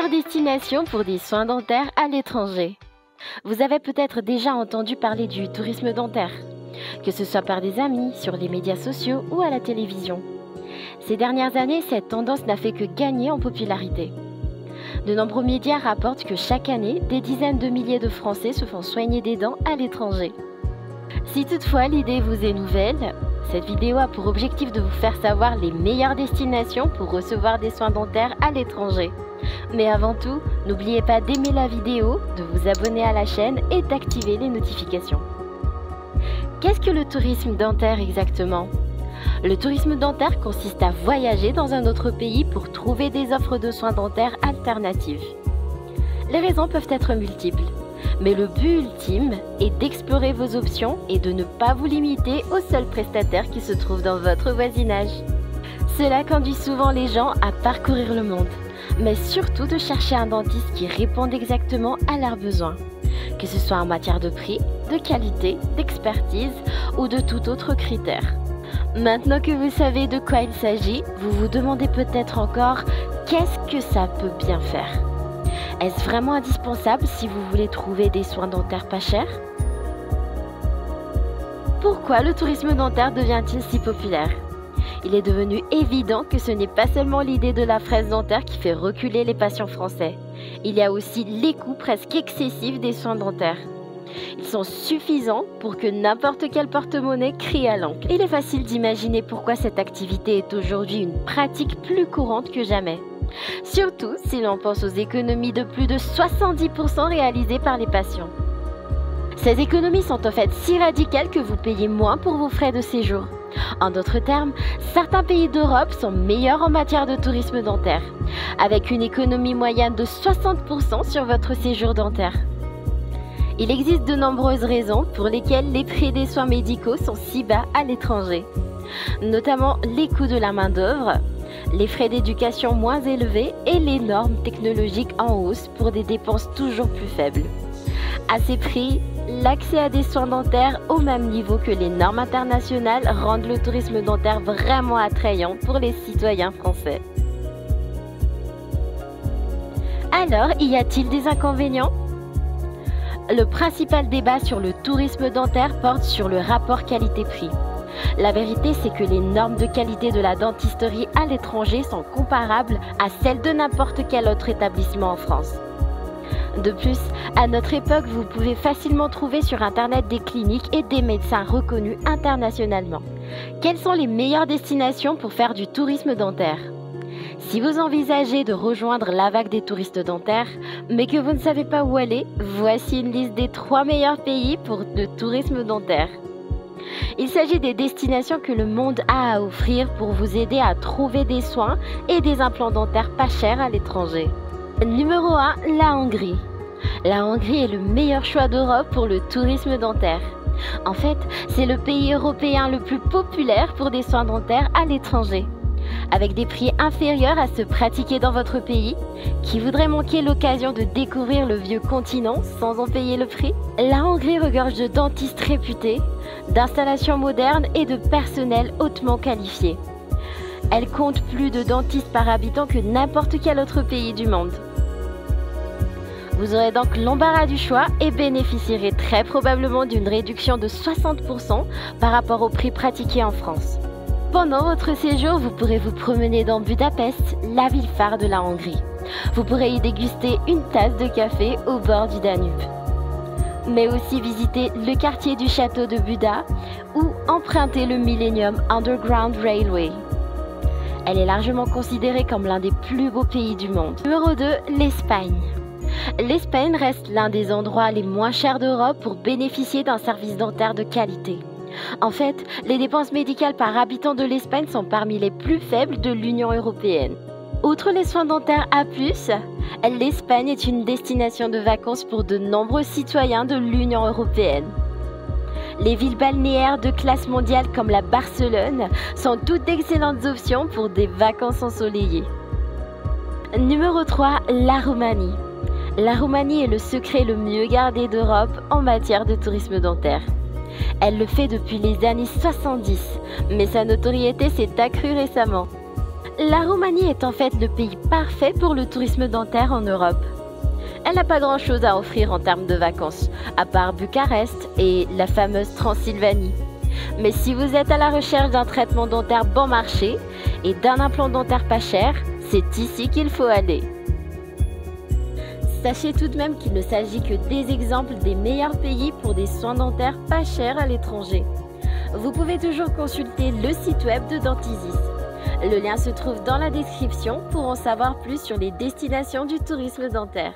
meilleures destinations pour des soins dentaires à l'étranger. Vous avez peut-être déjà entendu parler du tourisme dentaire, que ce soit par des amis, sur les médias sociaux ou à la télévision. Ces dernières années, cette tendance n'a fait que gagner en popularité. De nombreux médias rapportent que chaque année, des dizaines de milliers de Français se font soigner des dents à l'étranger. Si toutefois l'idée vous est nouvelle, cette vidéo a pour objectif de vous faire savoir les meilleures destinations pour recevoir des soins dentaires à l'étranger. Mais avant tout, n'oubliez pas d'aimer la vidéo, de vous abonner à la chaîne et d'activer les notifications. Qu'est-ce que le tourisme dentaire exactement ? Le tourisme dentaire consiste à voyager dans un autre pays pour trouver des offres de soins dentaires alternatives. Les raisons peuvent être multiples, mais le but ultime est d'explorer vos options et de ne pas vous limiter aux seuls prestataires qui se trouvent dans votre voisinage. Cela conduit souvent les gens à parcourir le monde, mais surtout de chercher un dentiste qui réponde exactement à leurs besoins, que ce soit en matière de prix, de qualité, d'expertise ou de tout autre critère. Maintenant que vous savez de quoi il s'agit, vous vous demandez peut-être encore qu'est-ce que ça peut bien faire. Est-ce vraiment indispensable si vous voulez trouver des soins dentaires pas chers ? Pourquoi le tourisme dentaire devient-il si populaire ? Il est devenu évident que ce n'est pas seulement l'idée de la fraise dentaire qui fait reculer les patients français. Il y a aussi les coûts presque excessifs des soins dentaires. Ils sont suffisants pour que n'importe quel porte-monnaie crie à l'encre. Il est facile d'imaginer pourquoi cette activité est aujourd'hui une pratique plus courante que jamais. Surtout si l'on pense aux économies de plus de 70% réalisées par les patients. Ces économies sont en fait si radicales que vous payez moins pour vos frais de séjour. En d'autres termes, certains pays d'Europe sont meilleurs en matière de tourisme dentaire, avec une économie moyenne de 60% sur votre séjour dentaire. Il existe de nombreuses raisons pour lesquelles les prix des soins médicaux sont si bas à l'étranger, notamment les coûts de la main-d'œuvre, les frais d'éducation moins élevés et les normes technologiques en hausse pour des dépenses toujours plus faibles. À ces prix, l'accès à des soins dentaires au même niveau que les normes internationales rendent le tourisme dentaire vraiment attrayant pour les citoyens français. Alors, y a-t-il des inconvénients ? Le principal débat sur le tourisme dentaire porte sur le rapport qualité-prix. La vérité, c'est que les normes de qualité de la dentisterie à l'étranger sont comparables à celles de n'importe quel autre établissement en France. De plus, à notre époque, vous pouvez facilement trouver sur Internet des cliniques et des médecins reconnus internationalement. Quelles sont les meilleures destinations pour faire du tourisme dentaire ? Si vous envisagez de rejoindre la vague des touristes dentaires, mais que vous ne savez pas où aller, voici une liste des 3 meilleurs pays pour le tourisme dentaire. Il s'agit des destinations que le monde a à offrir pour vous aider à trouver des soins et des implants dentaires pas chers à l'étranger. Numéro 1, la Hongrie. La Hongrie est le meilleur choix d'Europe pour le tourisme dentaire. En fait, c'est le pays européen le plus populaire pour des soins dentaires à l'étranger. Avec des prix inférieurs à ceux pratiqués dans votre pays, qui voudrait manquer l'occasion de découvrir le vieux continent sans en payer le prix ? La Hongrie regorge de dentistes réputés, d'installations modernes et de personnel hautement qualifié. Elle compte plus de dentistes par habitant que n'importe quel autre pays du monde. Vous aurez donc l'embarras du choix et bénéficierez très probablement d'une réduction de 60% par rapport au prix pratiqué en France. Pendant votre séjour, vous pourrez vous promener dans Budapest, la ville phare de la Hongrie. Vous pourrez y déguster une tasse de café au bord du Danube. Mais aussi visiter le quartier du château de Buda ou emprunter le Millennium Underground Railway. Elle est largement considérée comme l'un des plus beaux pays du monde. Numéro 2, l'Espagne. L'Espagne reste l'un des endroits les moins chers d'Europe pour bénéficier d'un service dentaire de qualité. En fait, les dépenses médicales par habitant de l'Espagne sont parmi les plus faibles de l'Union européenne. Outre les soins dentaires A+, l'Espagne est une destination de vacances pour de nombreux citoyens de l'Union européenne. Les villes balnéaires de classe mondiale comme la Barcelone sont toutes d'excellentes options pour des vacances ensoleillées. Numéro 3, la Roumanie. La Roumanie est le secret le mieux gardé d'Europe en matière de tourisme dentaire. Elle le fait depuis les années 70, mais sa notoriété s'est accrue récemment. La Roumanie est en fait le pays parfait pour le tourisme dentaire en Europe. Elle n'a pas grand-chose à offrir en termes de vacances, à part Bucarest et la fameuse Transylvanie. Mais si vous êtes à la recherche d'un traitement dentaire bon marché et d'un implant dentaire pas cher, c'est ici qu'il faut aller. Sachez tout de même qu'il ne s'agit que des exemples des meilleurs pays pour des soins dentaires pas chers à l'étranger. Vous pouvez toujours consulter le site web de Dentisis. Le lien se trouve dans la description pour en savoir plus sur les destinations du tourisme dentaire.